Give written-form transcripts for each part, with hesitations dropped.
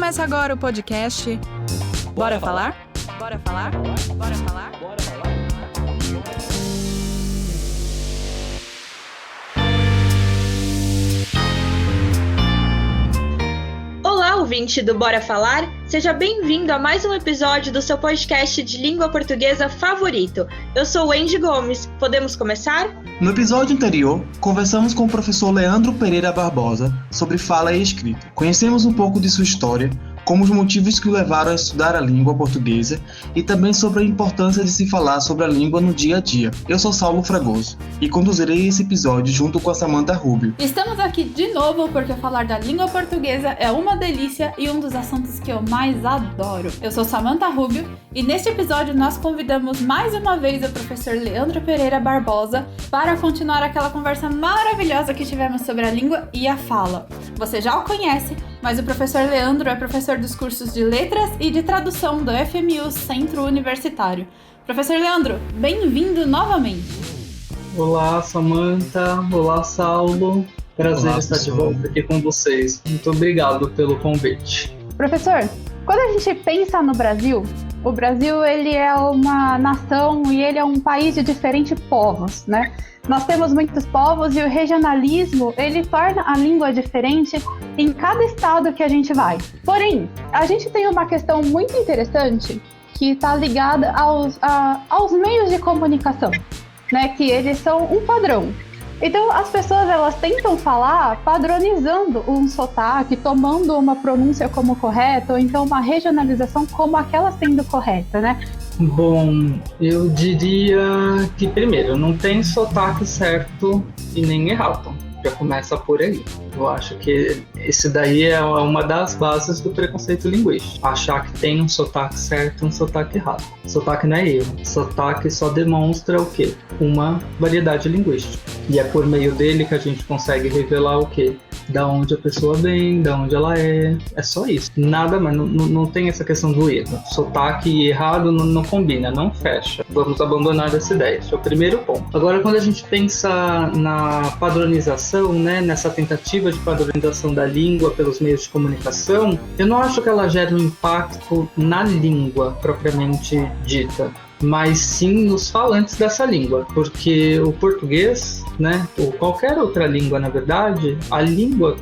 Começa agora o podcast Bora Falar? Bora Falar? Bora Falar? Bora Falar? Olá, ouvinte do Bora Falar! Seja bem-vindo a mais um episódio do seu podcast de língua portuguesa favorito. Eu sou Wendy Gomes. Podemos começar? No episódio anterior, conversamos com o professor Leandro Pereira Barbosa sobre fala e escrita. Conhecemos um pouco de sua história, como os motivos que o levaram a estudar a língua portuguesa e também sobre a importância de se falar sobre a língua no dia a dia. Eu sou Saulo Fragoso e conduzirei esse episódio junto com a Samantha Rubio. Estamos aqui de novo porque falar da língua portuguesa é uma delícia e um dos assuntos que eu mais adoro. Eu sou Samantha Rubio e neste episódio nós convidamos mais uma vez o professor Leandro Pereira Barbosa para continuar aquela conversa maravilhosa que tivemos sobre a língua e a fala. Você já o conhece, mas o professor Leandro é professor dos cursos de Letras e de Tradução do FMU Centro Universitário. Professor Leandro, bem-vindo novamente. Olá, Samantha. Olá, Saulo. Prazer Olá, estar de volta aqui com vocês. Muito obrigado pelo convite. Professor, quando a gente pensa no Brasil, o Brasil ele é uma nação e ele é um país de diferentes povos, né? Nós temos muitos povos e o regionalismo, ele torna a língua diferente em cada estado que a gente vai. Porém, a gente tem uma questão muito interessante que está ligada aos meios de comunicação, né? Que eles são um padrão. Então, as pessoas elas tentam falar padronizando um sotaque, tomando uma pronúncia como correta, ou então uma regionalização como aquela sendo correta, né? Bom, eu diria que, primeiro, não tem sotaque certo e nem errado. Já começa por aí. Eu acho que esse daí é uma das bases do preconceito linguístico. Achar que tem um sotaque certo e um sotaque errado. Sotaque não é erro. Sotaque só demonstra o quê? Uma variedade linguística. E é por meio dele que a gente consegue revelar o quê? Da onde a pessoa vem, da onde ela é. É só isso. Nada mais. Não tem essa questão do erro. Sotaque errado não combina, não fecha. Vamos abandonar essa ideia. Esse é o primeiro ponto. Agora, quando a gente pensa na padronização, né, nessa tentativa de padronização da língua pelos meios de comunicação, eu não acho que ela gere um impacto na língua propriamente dita, mas sim nos falantes dessa língua, porque o português, né, ou qualquer outra língua, na verdade, a língua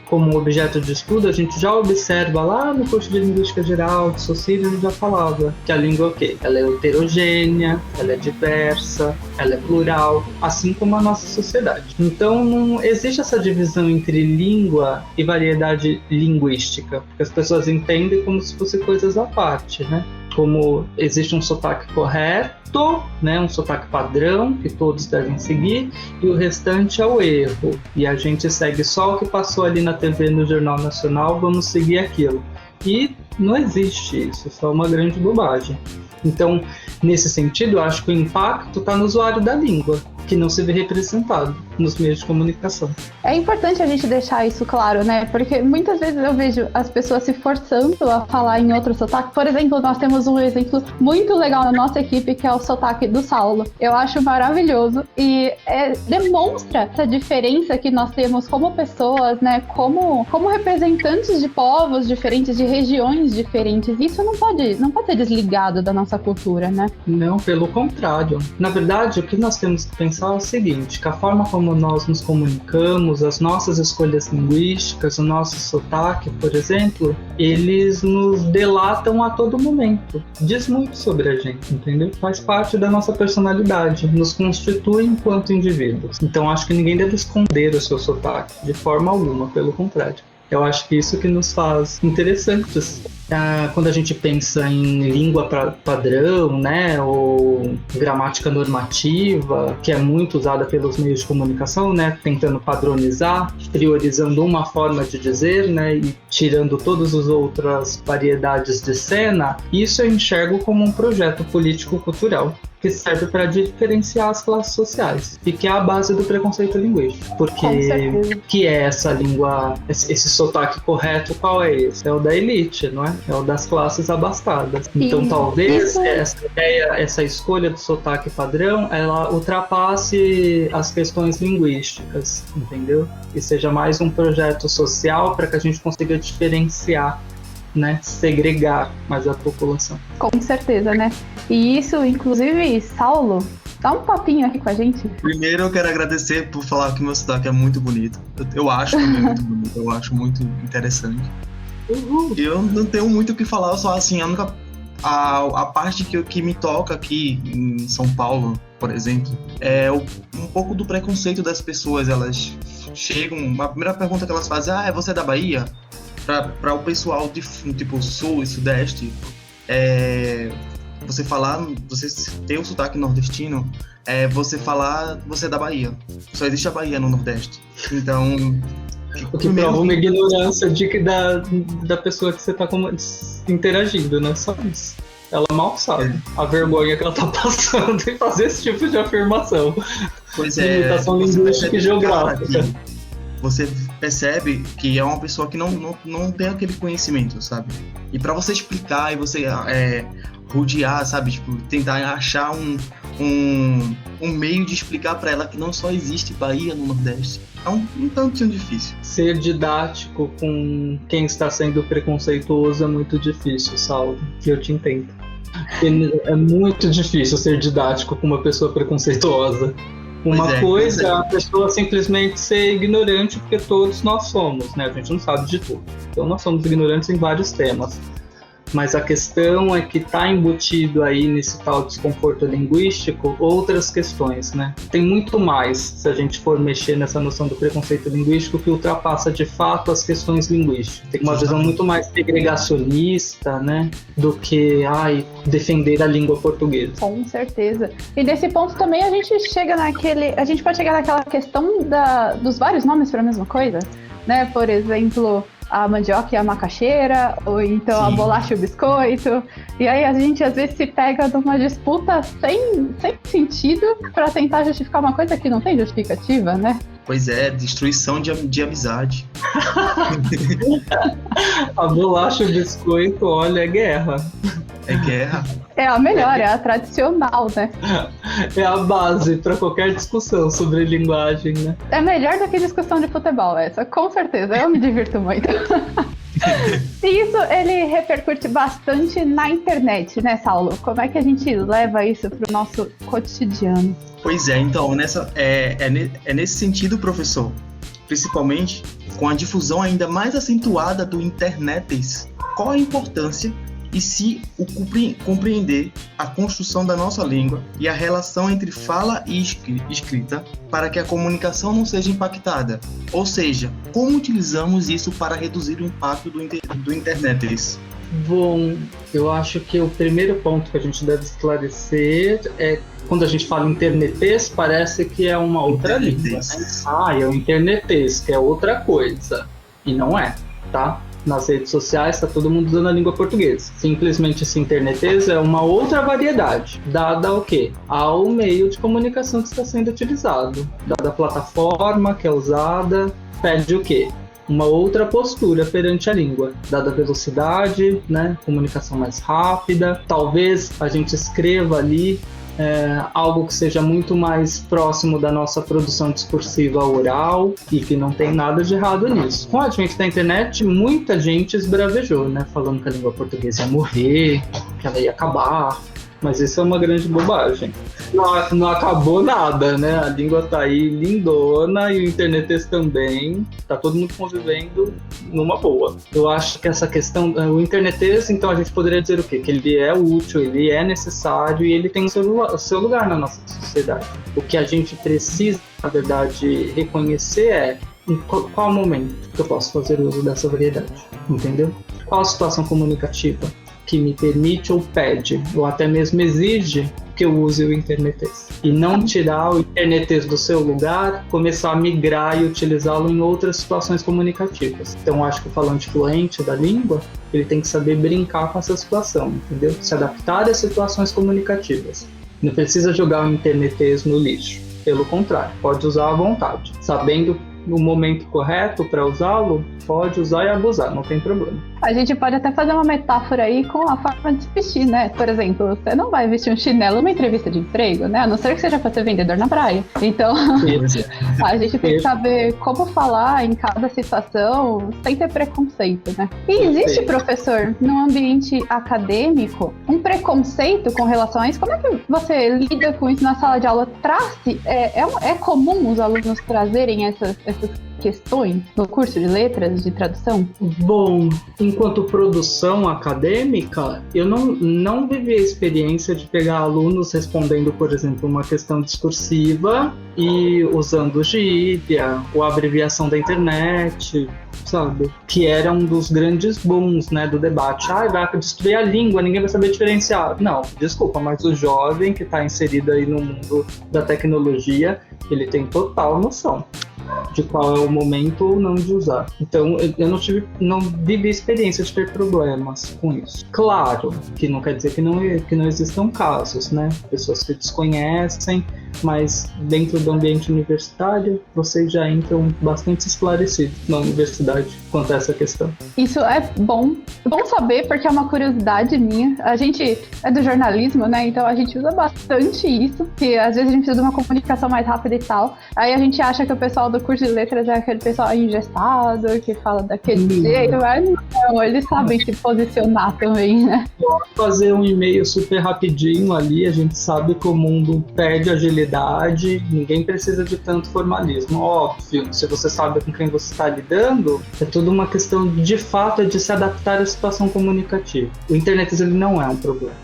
como objeto de estudo, a gente já observa lá no curso de Linguística Geral, de Saussure, a gente já falava que a língua é o quê? Ela é heterogênea, ela é diversa, ela é plural, assim como a nossa sociedade. Então não existe essa divisão entre língua e variedade linguística, porque as pessoas entendem como se fossem coisas à parte, né? Como existe um sotaque correto, né, um sotaque padrão que todos devem seguir, e o restante é o erro. E a gente segue só o que passou ali na TV, no Jornal Nacional, vamos seguir aquilo. E não existe isso, isso é uma grande bobagem. Então, nesse sentido, eu acho que o impacto está no usuário da língua, que não se vê representado nos meios de comunicação. É importante a gente deixar isso claro, né? Porque muitas vezes eu vejo as pessoas se forçando a falar em outro sotaque. Por exemplo, nós temos um exemplo muito legal na nossa equipe, que é o sotaque do Saulo. Eu acho maravilhoso e demonstra essa diferença que nós temos como pessoas, né? Como representantes de povos diferentes, de regiões diferentes. Isso não pode ser desligado da nossa cultura, né? Não, pelo contrário. Na verdade, o que nós temos que pensar é o seguinte, que a forma como nós nos comunicamos, as nossas escolhas linguísticas, o nosso sotaque, por exemplo, eles nos delatam a todo momento. Diz muito sobre a gente, entendeu? Faz parte da nossa personalidade, nos constitui enquanto indivíduos. Então acho que ninguém deve esconder o seu sotaque, de forma alguma, pelo contrário. Eu acho que isso que nos faz interessantes. Quando a gente pensa em língua padrão, né, ou gramática normativa, que é muito usada pelos meios de comunicação, né, tentando padronizar, priorizando uma forma de dizer, né, e tirando todas as outras variedades de cena, isso eu enxergo como um projeto político-cultural que serve para diferenciar as classes sociais e que é a base do preconceito linguístico, porque que é essa língua, esse sotaque correto, qual é esse? É o da elite, não é? É o das classes abastadas. Então talvez essa ideia, essa escolha do sotaque padrão, ela ultrapasse as questões linguísticas, entendeu? E seja mais um projeto social para que a gente consiga diferenciar né, segregar mais a população. Com certeza, né? E isso, inclusive, Saulo, dá um papinho aqui com a gente. Primeiro eu quero agradecer por falar que meu sotaque é muito bonito. Eu acho também muito bonito, eu acho muito interessante. Eu não tenho muito o que falar, só assim, a parte que me toca aqui em São Paulo, por exemplo, é um pouco do preconceito das pessoas. Elas chegam, a primeira pergunta que elas fazem é: você é da Bahia? Para o pessoal de tipo sul e sudeste, você ter o sotaque nordestino, você falar você é da Bahia. Só existe a Bahia no Nordeste. Então, o que prova uma ignorância da pessoa que você está interagindo, né? Só isso. Ela mal sabe a vergonha que ela está passando em fazer esse tipo de afirmação. Pois é. Limitação linguística e geográfica. Você percebe que é uma pessoa que não tem aquele conhecimento, sabe? E para você explicar e você rodear, sabe? Tipo, tentar achar um meio de explicar para ela que não só existe Bahia no Nordeste. É um tanto difícil. Ser didático com quem está sendo preconceituoso é muito difícil, Saulo. E eu te entendo. É muito difícil ser didático com uma pessoa preconceituosa. Uma coisa é a pessoa simplesmente ser ignorante, porque todos nós somos, né? A gente não sabe de tudo. Então nós somos ignorantes em vários temas. Mas a questão é que está embutido aí nesse tal desconforto linguístico outras questões, né? Tem muito mais, se a gente for mexer nessa noção do preconceito linguístico, que ultrapassa de fato as questões linguísticas. Tem uma visão muito mais segregacionista, né? Do que defender a língua portuguesa. Com certeza. E nesse ponto também a gente pode chegar naquela questão dos vários nomes para a mesma coisa, né? Por exemplo, a mandioca e a macaxeira, ou então Sim. A bolacha e o biscoito. E aí a gente às vezes se pega numa disputa sem sentido para tentar justificar uma coisa que não tem justificativa, né? Pois é, destruição de amizade. A bolacha e o biscoito, olha, é guerra. É guerra. É a melhor, é a tradicional, né? É a base para qualquer discussão sobre linguagem, né? É melhor do que discussão de futebol, essa, com certeza. Eu me divirto muito. E isso, ele repercute bastante na internet, né, Saulo? Como é que a gente leva isso para o nosso cotidiano? Pois é, então, nesse sentido, professor, principalmente com a difusão ainda mais acentuada do internet, qual a importância e se compreender a construção da nossa língua e a relação entre fala e escrita para que a comunicação não seja impactada? Ou seja, como utilizamos isso para reduzir o impacto do internet? Bom, eu acho que o primeiro ponto que a gente deve esclarecer é quando a gente fala internetês, parece que é uma outra língua, né? É o internetês, que é outra coisa. E não é, tá? Nas redes sociais está todo mundo usando a língua portuguesa. Simplesmente esse internetês é uma outra variedade, dada ao quê? Ao meio de comunicação que está sendo utilizado. Dada a plataforma que é usada, pede o quê? Uma outra postura perante a língua, dada a velocidade, né? Comunicação mais rápida. Talvez a gente escreva ali algo que seja muito mais próximo da nossa produção discursiva oral e que não tem nada de errado nisso. Com o advento da internet, muita gente esbravejou, né? Falando que a língua portuguesa ia morrer, que ela ia acabar. Mas isso é uma grande bobagem. Não acabou nada, né? A língua tá aí lindona e o internetês também. Tá todo mundo convivendo numa boa. Eu acho que essa questão... O internetês, então, a gente poderia dizer o quê? Que ele é útil, ele é necessário e ele tem o seu lugar na nossa sociedade. O que a gente precisa, na verdade, reconhecer é em qual momento que eu posso fazer uso dessa variedade. Entendeu? Qual a situação comunicativa que me permite ou pede, ou até mesmo exige que eu use o internetês. E não tirar o internetês do seu lugar, começar a migrar e utilizá-lo em outras situações comunicativas. Então, acho que o falante fluente da língua, ele tem que saber brincar com essa situação, entendeu? Se adaptar às situações comunicativas. Não precisa jogar o internetês no lixo. Pelo contrário, pode usar à vontade, sabendo no momento correto para usá-lo, pode usar e abusar, não tem problema. A gente pode até fazer uma metáfora aí com a forma de se vestir, né? Por exemplo, você não vai vestir um chinelo numa entrevista de emprego, né? A não ser que seja para ser vendedor na praia. Então, a gente tem que saber como falar em cada situação sem ter preconceito, né? E existe, professor, no ambiente acadêmico, um preconceito com relação a isso? Como é que você lida com isso na sala de aula? É comum os alunos trazerem essas questões no curso de letras, de tradução? Bom, enquanto produção acadêmica, eu não vivi a experiência de pegar alunos respondendo, por exemplo, uma questão discursiva e usando gíria ou abreviação da internet, sabe? Que era um dos grandes booms, né, do debate. Vai destruir a língua, ninguém vai saber diferenciar. Não, desculpa, mas o jovem que está inserido aí no mundo da tecnologia, ele tem total noção de qual é o momento ou não de usar. Então, eu não vivi experiência de ter problemas com isso. Claro que não quer dizer que não existam casos, né? Pessoas que desconhecem, mas dentro do ambiente universitário, vocês já entram bastante esclarecidos na universidade quanto a essa questão. Isso é bom saber, porque é uma curiosidade minha. A gente é do jornalismo, né? Então a gente usa bastante isso, que às vezes a gente precisa de uma comunicação mais rápida e tal. Aí a gente acha que o pessoal do curso de letras é aquele pessoal engessado, que fala daquele jeito, mas não, eles sabem se posicionar também, né? Fazer um e-mail super rapidinho ali, a gente sabe que o mundo perde agilidade, ninguém precisa de tanto formalismo. Óbvio, se você sabe com quem você está lidando, é tudo uma questão de fato de se adaptar à situação comunicativa. O internet ele não é um problema,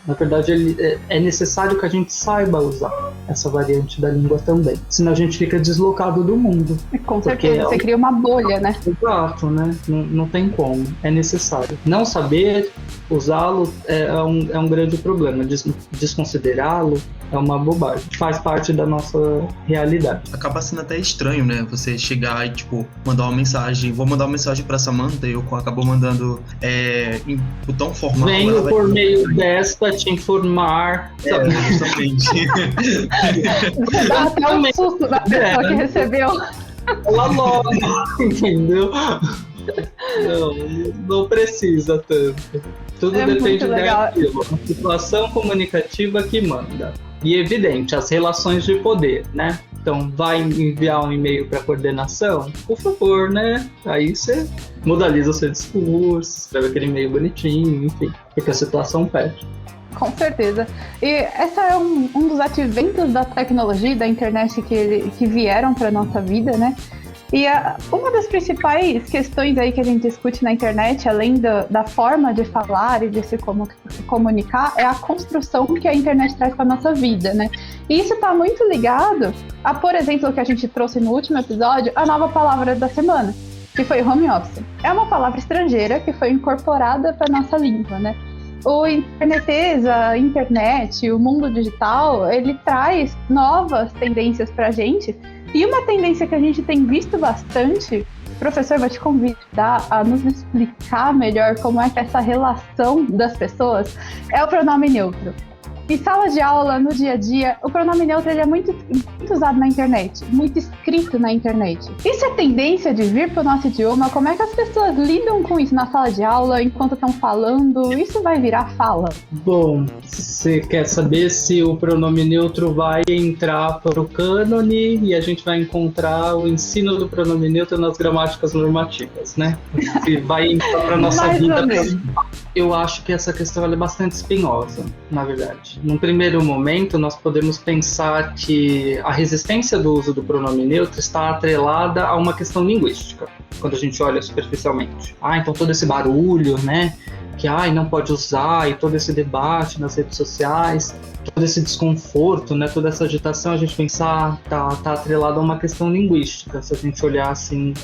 Na verdade, é necessário que a gente saiba usar essa variante da língua também, senão a gente fica deslocado do mundo. Com certeza, você cria uma bolha, né? Exato, né? Não tem como, é necessário. Não saber usá-lo é um grande problema, desconsiderá-lo é uma bobagem, faz parte da nossa realidade. Acaba sendo até estranho, né? Você chegar e, mandar uma mensagem, vou mandar uma mensagem pra Samantha e eu acabo mandando em botão formal. Venho por meio desta te informar. Justamente. Dá até um susto da pessoa que recebeu. Ela logo, entendeu? Não precisa tanto. Tudo depende daquilo. A situação comunicativa que manda. E evidente, as relações de poder, né? Então, vai enviar um e-mail para coordenação? Por favor, né? Aí você modaliza o seu discurso, escreve aquele e-mail bonitinho, enfim, porque a situação pede. Com certeza. E essa é um dos adventos da tecnologia e da internet que vieram para nossa vida, né? E uma das principais questões aí que a gente discute na internet, além da forma de falar e de se comunicar, é a construção que a internet traz para a nossa vida, né? E isso está muito ligado a, por exemplo, o que a gente trouxe no último episódio, a nova palavra da semana, que foi home office. É uma palavra estrangeira que foi incorporada para a nossa língua, né? O interneteza, a internet, o mundo digital, ele traz novas tendências para a gente. E uma tendência que a gente tem visto bastante, professor, vou te convidar a nos explicar melhor como é que essa relação das pessoas é o pronome neutro. Em sala de aula, no dia a dia, o pronome neutro ele é muito usado na internet, muito escrito na internet. Isso é tendência de vir para o nosso idioma? Como é que as pessoas lidam com isso na sala de aula, enquanto estão falando? Isso vai virar fala? Bom, você quer saber se o pronome neutro vai entrar para o cânone e a gente vai encontrar o ensino do pronome neutro nas gramáticas normativas, né? Se vai entrar para a nossa vida. Eu acho que essa questão ela é bastante espinhosa, na verdade. Num primeiro momento, nós podemos pensar que a resistência do uso do pronome neutro está atrelada a uma questão linguística, quando a gente olha superficialmente. Então todo esse barulho, né, que não pode usar, e todo esse debate nas redes sociais, todo esse desconforto, né, toda essa agitação, a gente pensar tá atrelado a uma questão linguística, se a gente olhar assim,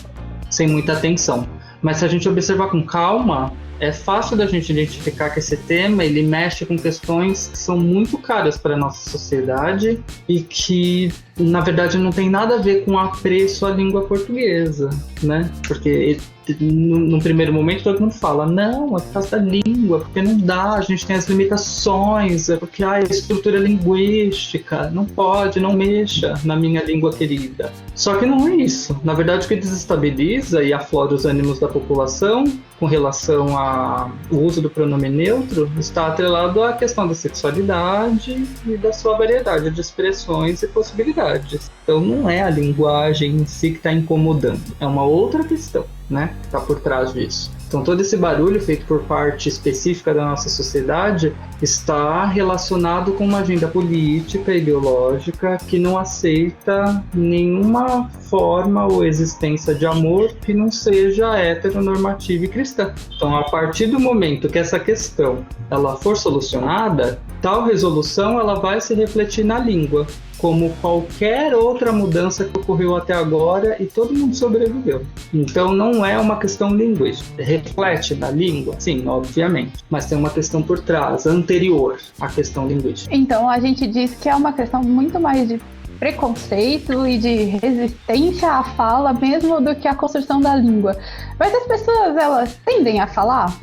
sem muita atenção. Mas se a gente observar com calma, é fácil da gente identificar que esse tema ele mexe com questões que são muito caras para a nossa sociedade e que, na verdade, não tem nada a ver com apreço à língua portuguesa, né? Porque no primeiro momento todo mundo fala, não, é por causa da língua, porque não dá, a gente tem as limitações, é porque a estrutura linguística, não pode, não mexa na minha língua querida. Só que não é isso. Na verdade, o que desestabiliza e aflora os ânimos da população com relação ao uso do pronome neutro está atrelado à questão da sexualidade e da sua variedade de expressões e possibilidades. Então não é a linguagem em si que está incomodando, é uma outra questão, né, que está por trás disso. Então todo esse barulho feito por parte específica da nossa sociedade está relacionado com uma agenda política, ideológica, que não aceita nenhuma forma ou existência de amor que não seja heteronormativa e cristã. Então a partir do momento que essa questão ela for solucionada, tal resolução ela vai se refletir na língua, como qualquer outra mudança que ocorreu até agora e todo mundo sobreviveu. Então não é uma questão linguística. Reflete na língua? Sim, obviamente. Mas tem uma questão por trás, anterior à questão linguística. Então a gente diz que é uma questão muito mais de preconceito e de resistência à fala mesmo do que a construção da língua. Mas as pessoas, elas tendem a falar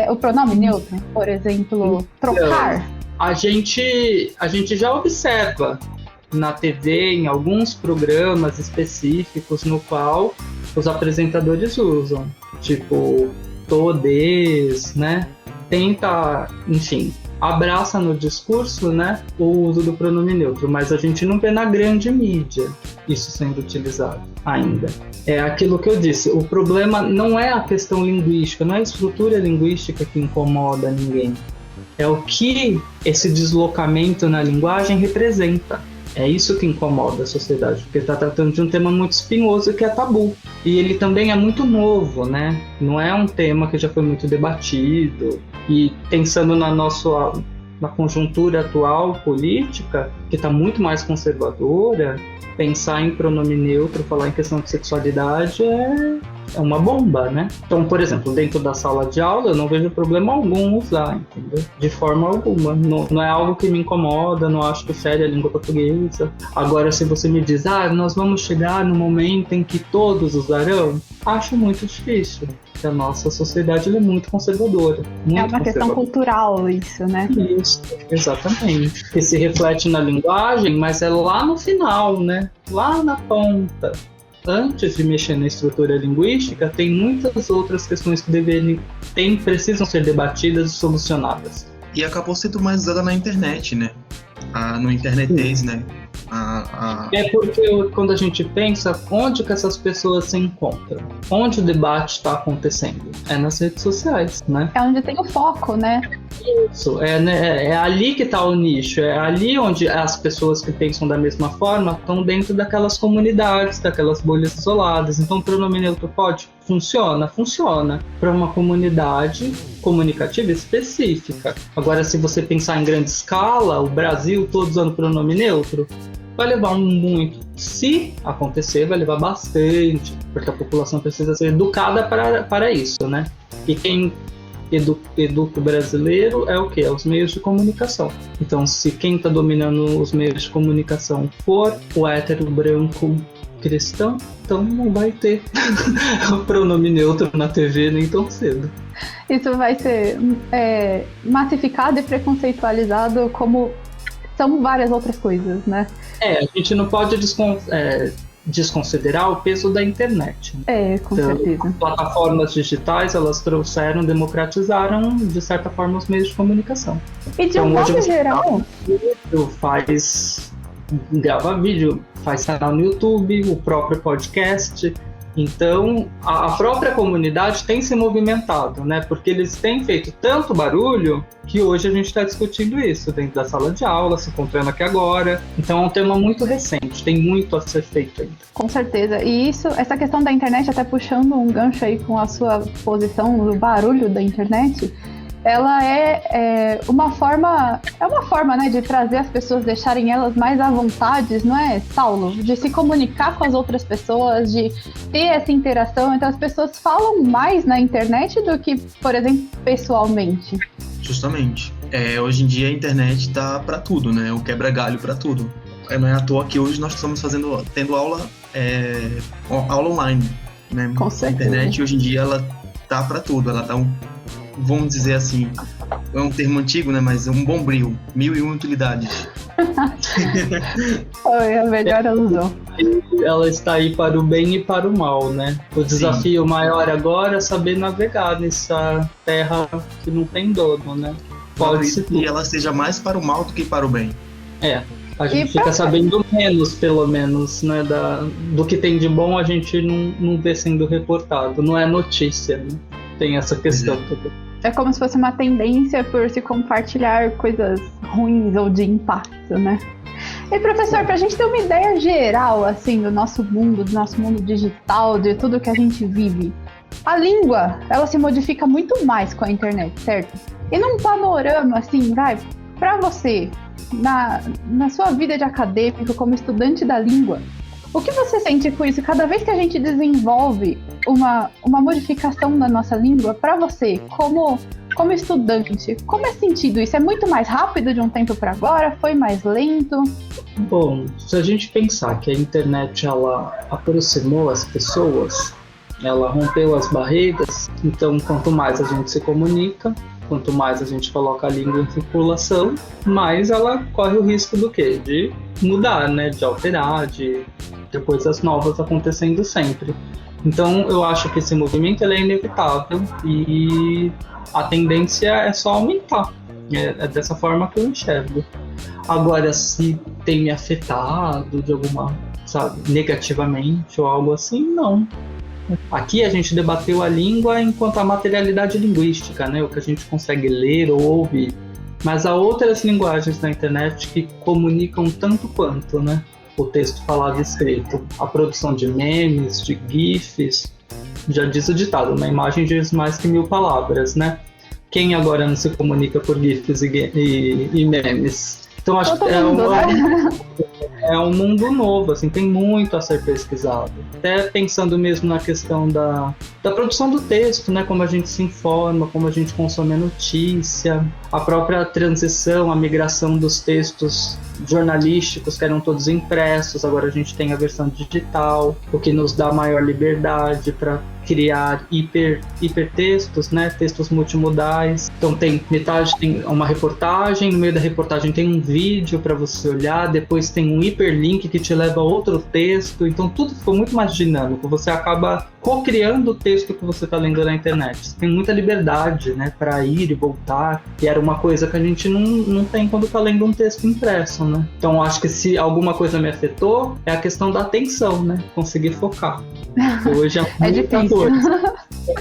o pronome neutro, por exemplo, trocar? A gente já observa na TV, em alguns programas específicos no qual os apresentadores usam, tipo todes, né? Tenta, enfim, abraça no discurso, né, o uso do pronome neutro, mas a gente não vê na grande mídia isso sendo utilizado ainda. É aquilo que eu disse, o problema não é a questão linguística, não é a estrutura linguística que incomoda ninguém, é o que esse deslocamento na linguagem representa. É isso que incomoda a sociedade, porque está tratando de um tema muito espinhoso que é tabu. E ele também é muito novo, né? Não é um tema que já foi muito debatido. E pensando na conjuntura atual política, que está muito mais conservadora, pensar em pronome neutro, falar em questão de sexualidade é uma bomba, né? Então, por exemplo, dentro da sala de aula, eu não vejo problema algum usar, entendeu? De forma alguma. Não é algo que me incomoda, não acho que fere a língua portuguesa. Agora, se você me diz, nós vamos chegar no momento em que todos usarão, acho muito difícil. Porque a nossa sociedade é muito conservadora. É uma questão cultural isso, né? Isso, exatamente. Que se reflete na linguagem, mas é lá no final, né? Lá na ponta. Antes de mexer na estrutura linguística, tem muitas outras questões que precisam ser debatidas e solucionadas. E acabou sendo mais usada na internet, né? No internetês, né? É porque quando a gente pensa, onde que essas pessoas se encontram? Onde o debate está acontecendo? É nas redes sociais, né? É onde tem o foco, né? Isso, é ali que está o nicho, é ali onde as pessoas que pensam da mesma forma estão dentro daquelas comunidades, daquelas bolhas isoladas. Então o pronome neutro pode? Funciona para uma comunidade comunicativa específica. Agora, se você pensar em grande escala, o Brasil todo usando pronome neutro, vai levar muito. Se acontecer, vai levar bastante, porque a população precisa ser educada para isso, né? E quem educa o brasileiro é o quê? É os meios de comunicação. Então, se quem está dominando os meios de comunicação for o hétero branco cristão, então não vai ter o pronome neutro na TV nem tão cedo. Isso vai ser massificado e preconceitualizado como são várias outras coisas, né? A gente não pode desconsiderar o peso da internet. Com certeza. As plataformas digitais, elas democratizaram, de certa forma, os meios de comunicação. E de um modo geral... grava vídeo, faz canal no YouTube, o próprio podcast. Então, a própria comunidade tem se movimentado, né? Porque eles têm feito tanto barulho que hoje a gente está discutindo isso dentro da sala de aula, se encontrando aqui agora. Então, é um tema muito recente, tem muito a ser feito ainda. Com certeza. E essa questão da internet, até puxando um gancho aí com a sua posição do barulho da internet, ela é uma forma, né, de trazer as pessoas, deixarem elas mais à vontade, não é, Saulo? De se comunicar com as outras pessoas, de ter essa interação. Então as pessoas falam mais na internet do que, por exemplo, pessoalmente. Justamente. Hoje em dia a internet tá para tudo, né? O quebra-galho para tudo. Não é à toa que hoje nós estamos tendo aula online, né? Com certeza. A internet hoje em dia ela tá para tudo. Ela tá vamos dizer assim, é um termo antigo, né? Mas um bombril, 1001 utilidades. Foi a melhor alusão. Ela está aí para o bem e para o mal, né? O desafio maior agora é saber navegar nessa terra que não tem dono, né? Pode ser que ela seja mais para o mal do que para o bem. A gente fica sabendo menos, pelo menos, né? Do que tem de bom, a gente não vê sendo reportado. Não é notícia, né? Tem essa questão também. É como se fosse uma tendência por se compartilhar coisas ruins ou de impacto, né? E professor, pra gente ter uma ideia geral, assim, do nosso mundo digital, de tudo que a gente vive, a língua, ela se modifica muito mais com a internet, certo? E num panorama, assim, pra você, na sua vida de acadêmico, como estudante da língua, o que você sente com isso? Cada vez que a gente desenvolve uma modificação da nossa língua, pra você, como estudante, como é sentido isso? É muito mais rápido de um tempo para agora? Foi mais lento? Bom, se a gente pensar que a internet ela aproximou as pessoas, ela rompeu as barreiras, então quanto mais a gente se comunica, quanto mais a gente coloca a língua em circulação, mais ela corre o risco do quê? De mudar, né? De alterar, de ter coisas novas acontecendo sempre. Então eu acho que esse movimento ele é inevitável e a tendência é só aumentar. É dessa forma que eu enxergo. Agora, se tem me afetado de alguma, negativamente ou algo assim, não. Aqui a gente debateu a língua enquanto a materialidade linguística, né? O que a gente consegue ler ou ouvir. Mas há outras linguagens na internet que comunicam tanto quanto, né? O texto falado e escrito. A produção de memes, de GIFs, já diz o ditado, uma imagem diz mais que 1000 palavras, né? Quem agora não se comunica por GIFs e memes? Então acho que é um mundo novo, assim, tem muito a ser pesquisado. Até pensando mesmo na questão da produção do texto, né? Como a gente se informa, como a gente consome a notícia, a própria transição, a migração dos textos jornalísticos que eram todos impressos, agora a gente tem a versão digital, o que nos dá maior liberdade para criar hipertextos, né? Textos multimodais. Então tem uma reportagem, no meio da reportagem tem um vídeo para você olhar, depois tem um hiperlink que te leva a outro texto, então tudo ficou muito mais dinâmico, você acaba co-criando o texto que você está lendo na internet. Você tem muita liberdade, né, para ir e voltar, e era uma coisa que a gente não tem quando está lendo um texto impresso, né? Então acho que se alguma coisa me afetou, é a questão da atenção, né, conseguir focar. Hoje é difícil.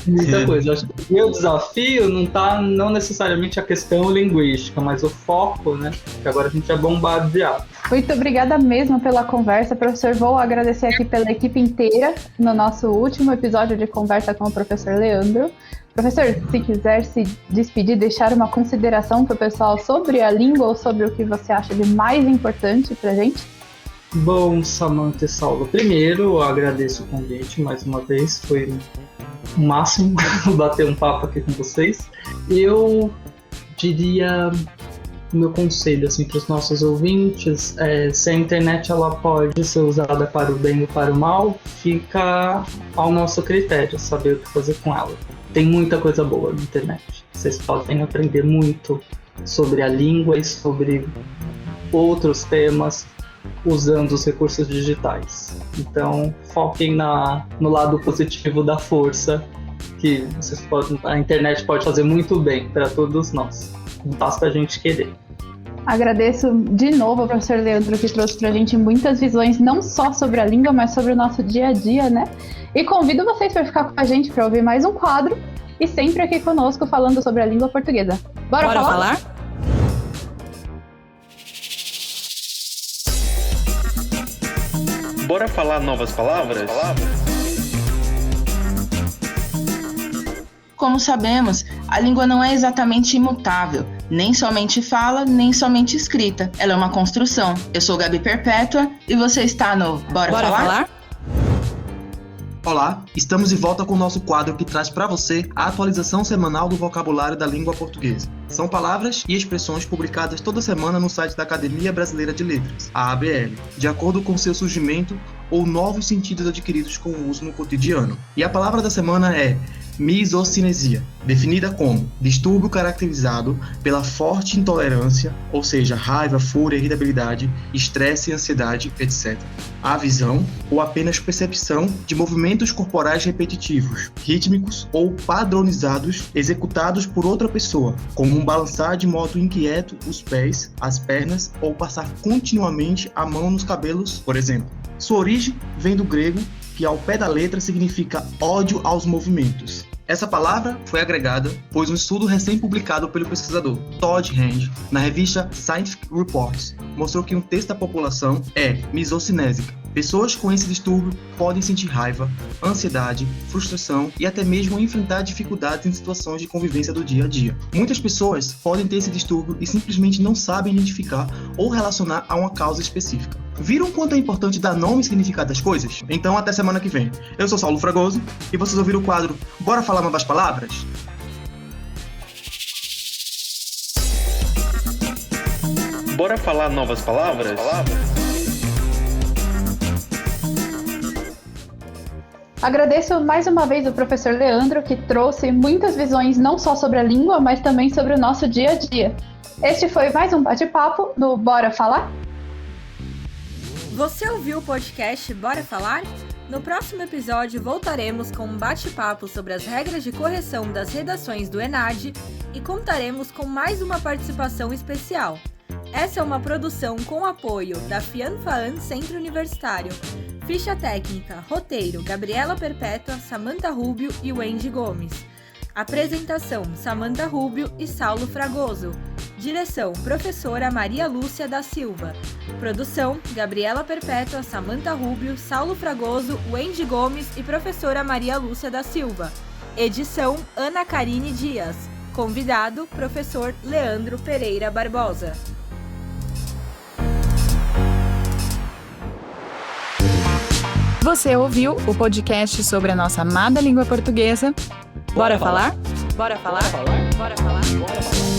Muita coisa. Acho que o meu desafio não necessariamente a questão linguística, mas o foco, né? Que agora a gente é bombardeado. Muito obrigada mesmo pela conversa, professor. Vou agradecer aqui pela equipe inteira no nosso último episódio de conversa com o professor Leandro. Professor, se quiser se despedir, deixar uma consideração para o pessoal sobre a língua ou sobre o que você acha de mais importante para a gente? Bom, Samantha e Saulo, primeiro eu agradeço o convite mais uma vez, foi o máximo bater um papo aqui com vocês. Eu diria, o meu conselho assim, para os nossos ouvintes, se a internet ela pode ser usada para o bem ou para o mal, fica ao nosso critério saber o que fazer com ela. Tem muita coisa boa na internet, vocês podem aprender muito sobre a língua e sobre outros temas, usando os recursos digitais. Então, foquem no lado positivo da força, que a internet pode fazer muito bem para todos nós. Basta a gente querer. Agradeço de novo ao professor Leandro, que trouxe pra gente muitas visões, não só sobre a língua, mas sobre o nosso dia a dia, né? E convido vocês para ficar com a gente para ouvir mais um quadro e sempre aqui conosco falando sobre a língua portuguesa. Bora falar? Bora falar novas palavras? Como sabemos, a língua não é exatamente imutável, nem somente fala, nem somente escrita. Ela é uma construção. Eu sou Gabi Perpétua e você está no Bora Falar? Olá, estamos de volta com o nosso quadro que traz para você a atualização semanal do vocabulário da língua portuguesa. São palavras e expressões publicadas toda semana no site da Academia Brasileira de Letras, a ABL, de acordo com seu surgimento ou novos sentidos adquiridos com o uso no cotidiano. E a palavra da semana é misocinesia, definida como distúrbio caracterizado pela forte intolerância, ou seja, raiva, fúria, irritabilidade, estresse, ansiedade, etc. A visão ou apenas percepção de movimentos corporais repetitivos, rítmicos ou padronizados executados por outra pessoa, como um balançar de modo inquieto os pés, as pernas ou passar continuamente a mão nos cabelos, por exemplo. Sua origem vem do grego, que ao pé da letra significa ódio aos movimentos. Essa palavra foi agregada pois um estudo recém-publicado pelo pesquisador Todd Hand na revista Scientific Reports mostrou que um terço da população é misocinésica. Pessoas com esse distúrbio podem sentir raiva, ansiedade, frustração e até mesmo enfrentar dificuldades em situações de convivência do dia a dia. Muitas pessoas podem ter esse distúrbio e simplesmente não sabem identificar ou relacionar a uma causa específica. Viram quanto é importante dar nome e significado às coisas? Então até semana que vem. Eu sou Saulo Fragoso e vocês ouviram o quadro Bora Falar Novas Palavras? Bora falar novas palavras? Agradeço mais uma vez o professor Leandro, que trouxe muitas visões não só sobre a língua, mas também sobre o nosso dia a dia. Este foi mais um bate-papo no Bora Falar? Você ouviu o podcast Bora Falar? No próximo episódio voltaremos com um bate-papo sobre as regras de correção das redações do ENAD e contaremos com mais uma participação especial. Essa é uma produção com apoio da FIANFAAN Centro Universitário. Ficha técnica, roteiro, Gabriela Perpétua, Samantha Rubio e Wendy Gomes. Apresentação, Samantha Rubio e Saulo Fragoso. Direção, professora Maria Lúcia da Silva. Produção, Gabriela Perpétua, Samantha Rubio, Saulo Fragoso, Wendy Gomes e professora Maria Lúcia da Silva. Edição, Ana Karine Dias. Convidado, professor Leandro Pereira Barbosa. Você ouviu o podcast sobre a nossa amada língua portuguesa? Bora falar? Bora falar? Bora falar? Bora falar?